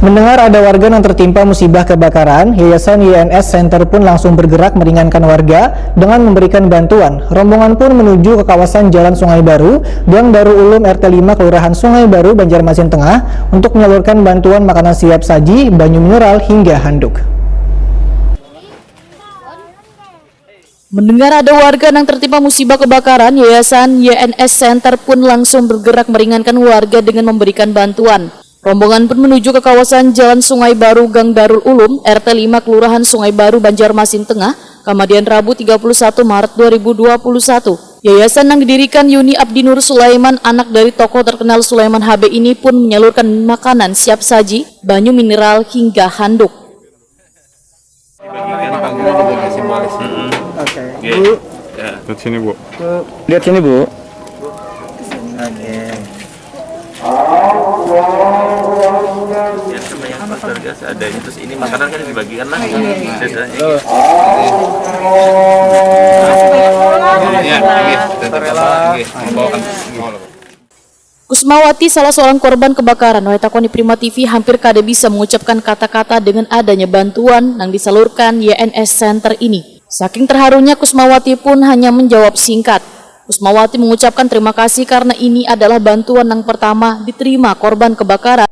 Mendengar ada warga yang tertimpa musibah kebakaran, Yayasan YNS Center pun langsung bergerak meringankan warga dengan memberikan bantuan. Rombongan pun menuju ke kawasan Jalan Sungai Baru, Gang Darul Ulum RT 5 Kelurahan Sungai Baru, Banjarmasin Tengah untuk menyalurkan bantuan makanan siap saji, banyu mineral hingga handuk. Mendengar ada warga yang tertimpa musibah kebakaran, Yayasan YNS Center pun langsung bergerak meringankan warga dengan memberikan bantuan. Rombongan pun menuju ke kawasan Jalan Sungai Baru, Gang Darul Ulum, RT 5 Kelurahan Sungai Baru, Banjarmasin Tengah, kemudian Rabu 31 Maret 2021. Yayasan yang didirikan Yuni Abdi Nur Sulaiman, anak dari tokoh terkenal Sulaiman HB ini pun menyalurkan makanan siap saji, banyu mineral hingga handuk. Oke. Bu. Lihat sini, Bu. Lihat sini, Bu. Oke. Ada ini, terus ini makanan kan dibagikan lagi. Kusmawati, salah seorang korban kebakaran, Takoni Prima TV hampir kada bisa mengucapkan kata-kata dengan adanya bantuan yang disalurkan YNS Center ini. Saking terharunya, Kusmawati pun hanya menjawab singkat. Kusmawati mengucapkan terima kasih karena ini adalah bantuan yang pertama diterima korban kebakaran.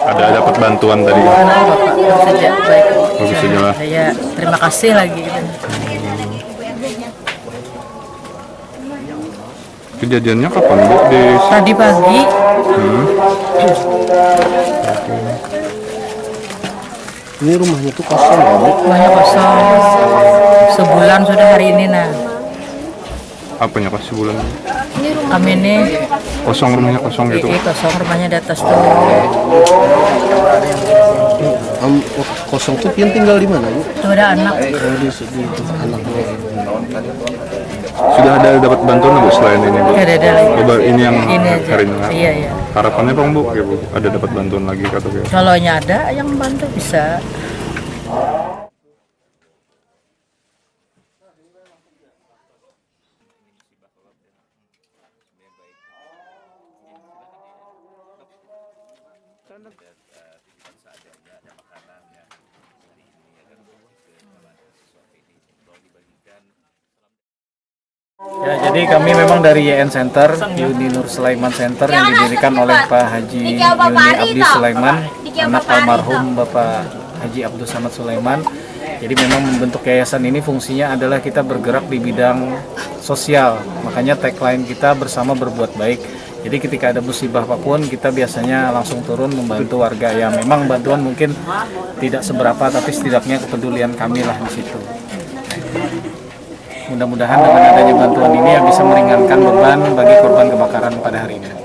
Ada dapat bantuan tadi. Bagus saja lah. Saya terima kasih lagi. Kejadiannya kapan, Bu? Tadi pagi. Ini rumahnya tuh kosong, Bu. Rumahnya kosong. Sebulan sudah hari ini, nah. Apanya pas sebulan? Kami ini Kosong, rumahnya kosong gitu. kosong, rumahnya di atas tuh. Kosong tuh pian tinggal di mana, Bu? Tuh ada anak. Oh, di anaknya. Sudah ada dapat bantuan, Bu, selain ini, Bu? Ada lagi. Coba ini yang Ini aja. hari ini. Iya. Harapannya dong, Bu, ya, Bu, ada dapat bantuan lagi kata Bu. Kalau ada yang bantu bisa. Ya, jadi kami memang dari YN Center, Yuni Nur Sulaiman Center yang didirikan oleh Pak Haji Yuni Abdi Sulaiman, anak almarhum Bapak Haji Abdul Samad Sulaiman. Jadi memang membentuk yayasan ini fungsinya adalah kita bergerak di bidang sosial. Makanya tagline kita bersama berbuat baik. Jadi ketika ada musibah apapun kita biasanya langsung turun membantu warga. Ya memang bantuan mungkin tidak seberapa, tapi setidaknya kepedulian kami lah di situ. Mudah-mudahan dengan adanya bantuan ini yang bisa meringankan beban bagi korban kebakaran pada hari ini.